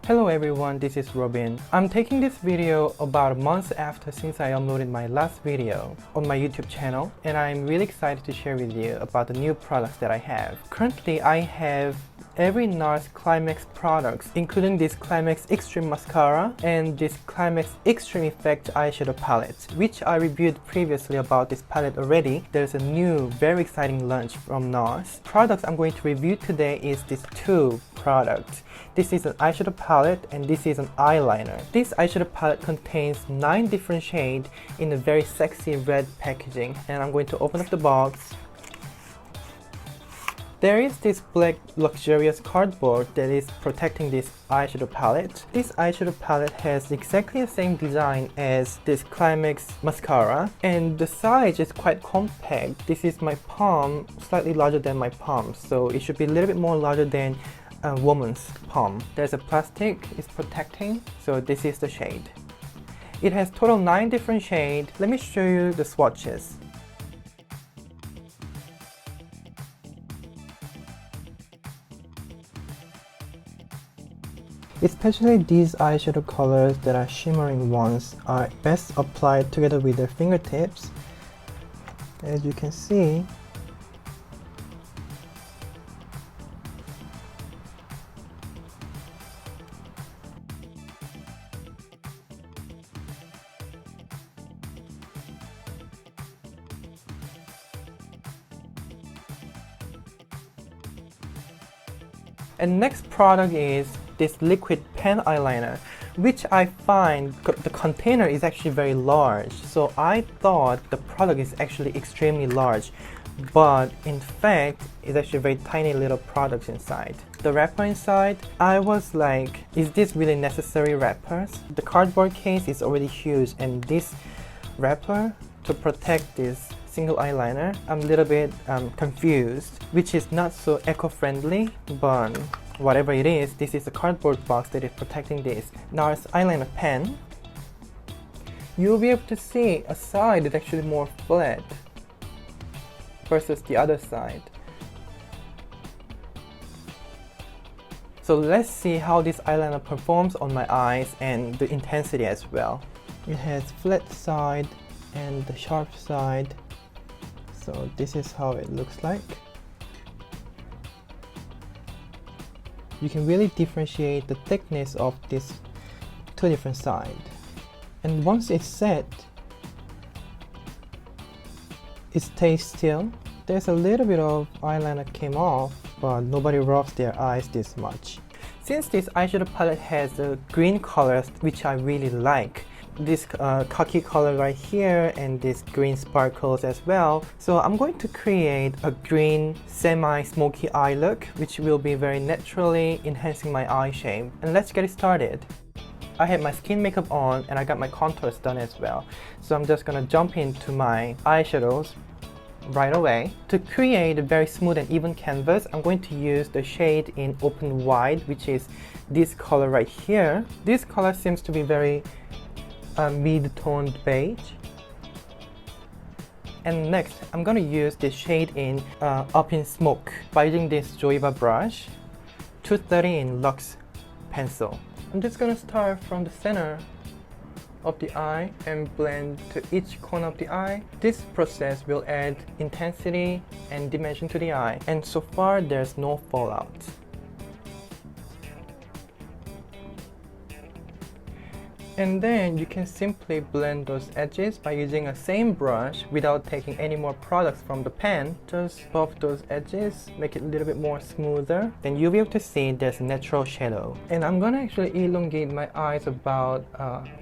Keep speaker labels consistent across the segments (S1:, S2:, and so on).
S1: Hello everyone, this is Robin. I'm taking this video about a month after since I uploaded my last video on my YouTube channel, and I'm really excited to share with you about the new products that I have. Currently, I have every Nars Climax products, including this Climax Extreme Mascara and this Climax Extreme Effect Eyeshadow Palette, which I reviewed previously about this palette already. There's a new, very exciting launch from Nars. Products I'm going to review today is these two products. This is an eyeshadow palette and this is an eyeliner. This eyeshadow palette contains 9 different shades in a very sexy red packaging, and I'm going to open up the box. There is this black luxurious cardboard that is protecting this eyeshadow palette. This eyeshadow palette has exactly the same design as this Climax mascara, and the size is quite compact. This is my palm, slightly larger than my palm, so it should be a little bit more larger than a woman's palm. There's a plastic it's protecting, so this is the shade. It has total 9 different shades. Let me show you the swatches. Especially these eyeshadow colors that are shimmering ones are best applied together with their fingertips. As you can see, and next product is this liquid pen eyeliner, which I find the container is actually very large. So I thought the product is actually extremely large, but in fact it's actually very tiny little products inside. The wrapper inside, I was like, is this really necessary wrappers? The cardboard case is already huge, and this wrapper to protect this single eyeliner, I'm a little bit confused, which is not so eco-friendly, but whatever it is, this is a cardboard box that is protecting this Nars eyeliner pen. You'll be able to see a side is actually more flat versus the other side. So let's see how this eyeliner performs on my eyes and the intensity as well. It has flat side and the sharp side. So this is how it looks like. You can really differentiate the thickness of these two different sides. And once it's set, it stays still. There's a little bit of eyeliner came off, but nobody rubs their eyes this much. Since this eyeshadow palette has a green colors, which I really like, this khaki color right here and this green sparkles as well. So I'm going to create a green semi-smoky eye look, which will be very naturally enhancing my eye shape. And let's get it started. I have my skin makeup on and I got my contours done as well. So I'm just gonna jump into my eyeshadows right away. To create a very smooth and even canvas, I'm going to use the shade in Open Wide, which is this color right here. This color seems to be very mid-toned beige. And next, I'm gonna use this shade in Up in Smoke by using this Joyba brush, 230 in Luxe pencil. I'm just gonna start from the center of the eye and blend to each corner of the eye. This process will add intensity and dimension to the eye, and so far there's no fallout. And then you can simply blend those edges by using a same brush without taking any more products from the pan. Just buff those edges, make it a little bit more smoother. Then you'll be able to see there's a natural shadow. And I'm gonna actually elongate my eyes about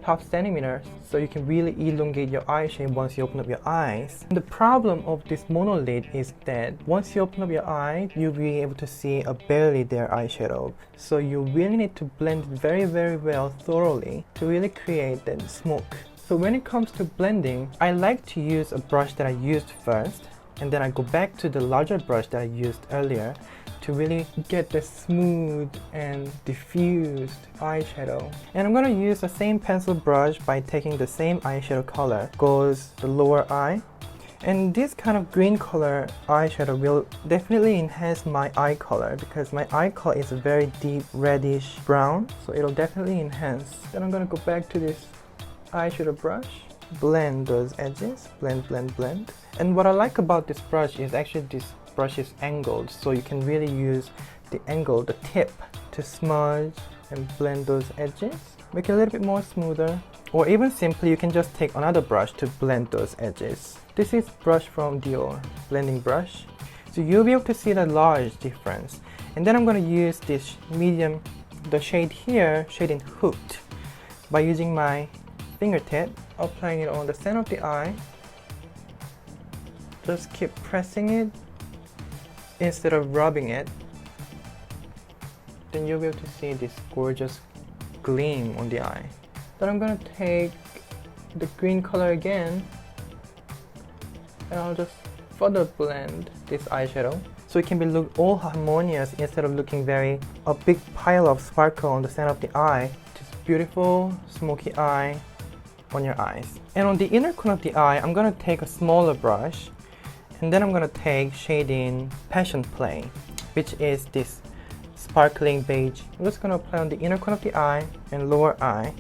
S1: half centimeter, so you can really elongate your eye shape once you open up your eyes. And the problem of this monolid is that once you open up your eye, you'll be able to see a barely there eyeshadow. So you really need to blend it very, very well thoroughly to really create that smoke. So when it comes to blending, I like to use a brush that I used first, and then I go back to the larger brush that I used earlier to really get the smooth and diffused eyeshadow. And I'm gonna use the same pencil brush by taking the same eyeshadow color, goes the lower eye, And this kind of green color eyeshadow will definitely enhance my eye color because my eye color is a very deep reddish brown, so it'll definitely enhance. Then I'm gonna go back to this eyeshadow brush, blend those edges, blend, blend, blend. And what I like about this brush is actually this brush is angled, so you can really use the angle, the tip, to smudge and blend those edges, make it a little bit more smoother. Or even simply, you can just take another brush to blend those edges. This is brush from Dior, blending brush. So you'll be able to see the large difference. And then I'm going to use this medium, the shade here, shade in Hooked, by using my fingertip, applying it on the center of the eye. Just keep pressing it instead of rubbing it. Then you'll be able to see this gorgeous gleam on the eye. Then I'm gonna take the green color again and I'll just further blend this eyeshadow so it can be look all harmonious instead of looking very a big pile of sparkle on the center of the eye. Just beautiful smoky eye on your eyes. And on the inner corner of the eye, I'm gonna take a smaller brush and then I'm gonna take shade in Passion Play, which is this sparkling beige. I'm just gonna apply on the inner corner of the eye and lower eye.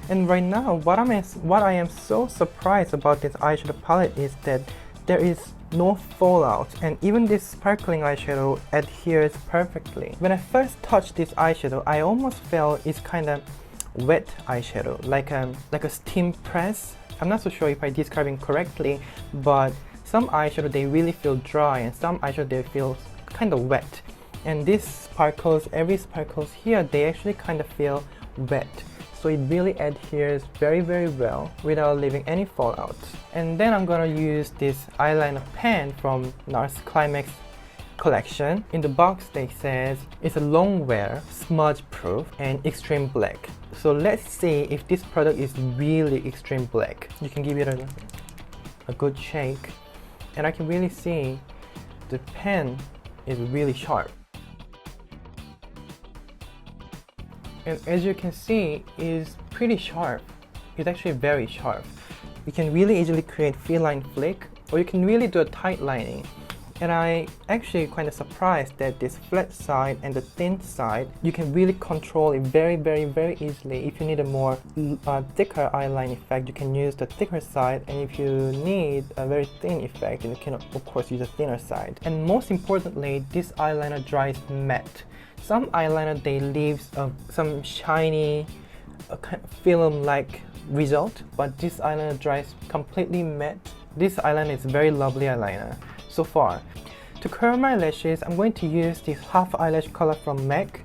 S1: And right now, what I am so surprised about this eyeshadow palette is that there is no fallout, and even this sparkling eyeshadow adheres perfectly. When I first touched this eyeshadow, I almost felt it's kind of wet eyeshadow, like a steam press. I'm not so sure if I'm describing correctly, but some eyeshadow they really feel dry, and some eyeshadow they feel kind of wet. And these sparkles, every sparkles here, they actually kind of feel wet. So it really adheres very, very well without leaving any fallout. And then I'm gonna use this eyeliner pen from Nars Climax collection. In the box they says it's a long wear, smudge proof and extreme black. So let's see if this product is really extreme black. You can give it a good shake and I can really see the pen is really sharp. And as you can see, it's pretty sharp. It's actually very sharp. You can really easily create feline flick, or you can really do a tight lining. And I actually kind of surprised that this flat side and the thin side, you can really control it very, very, very easily. If you need a more thicker eyeline effect, you can use the thicker side. And if you need a very thin effect, you can of course use a thinner side. And most importantly, this eyeliner dries matte. Some eyeliner, they leave some shiny kind of film-like result, but this eyeliner dries completely matte. This eyeliner is a very lovely eyeliner so far. To curl my lashes, I'm going to use this half eyelash color from MAC.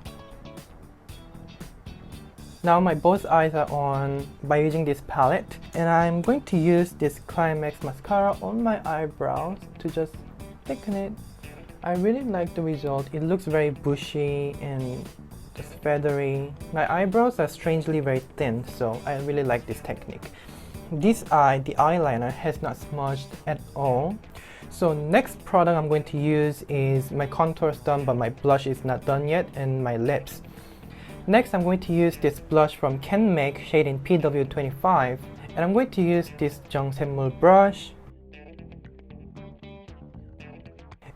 S1: Now my both eyes are on by using this palette, and I'm going to use this Climax mascara on my eyebrows to just thicken it. I really like the result. It looks very bushy and just feathery. My eyebrows are strangely very thin, so I really like this technique. This eye, the eyeliner, has not smudged at all. So next product I'm going to use is my contour is done, but my blush is not done yet, and my lips. Next I'm going to use this blush from Can Make, shade in PW25, and I'm going to use this 정샘물 brush.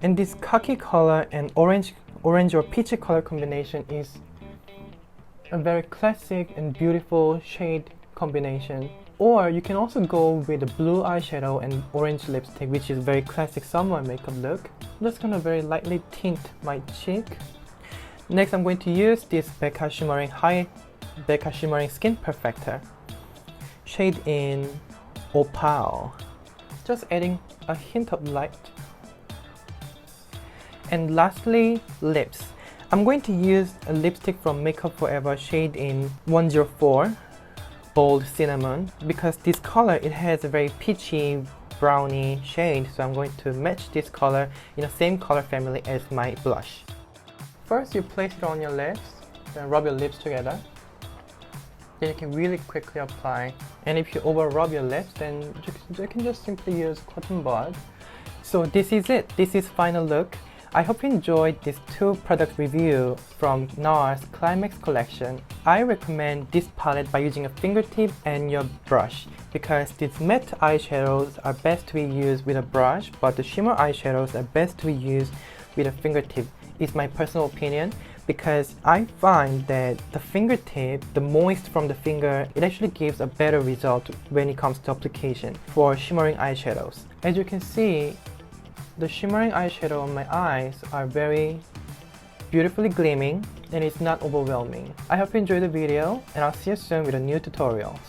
S1: And this khaki color and orange or peachy color combination is a very classic and beautiful shade combination. Or you can also go with the blue eyeshadow and orange lipstick, which is very classic summer makeup look. I'm just gonna very lightly tint my cheek. Next I'm going to use this Becca Shimmering Skin Perfector, shade in Opal. Just adding a hint of light. And lastly, lips. I'm going to use a lipstick from Makeup Forever, shade in 104, Bold Cinnamon, because this color, it has a very peachy brownie shade, so I'm going to match this color in the same color family as my blush. First you place it on your lips, then rub your lips together. Then you can really quickly apply. And if you over rub your lips, then you can just simply use cotton bud. So this is it. This is final look. I hope you enjoyed this 2 product review from Nars Climax collection. I recommend this palette by using a fingertip and your brush because these matte eyeshadows are best to be used with a brush, but the shimmer eyeshadows are best to be used with a fingertip. It's my personal opinion because I find that the fingertip, the moist from the finger, it actually gives a better result when it comes to application for shimmering eyeshadows. As you can see, the shimmering eyeshadow on my eyes are very beautifully gleaming and it's not overwhelming. I hope you enjoyed the video and I'll see you soon with a new tutorial.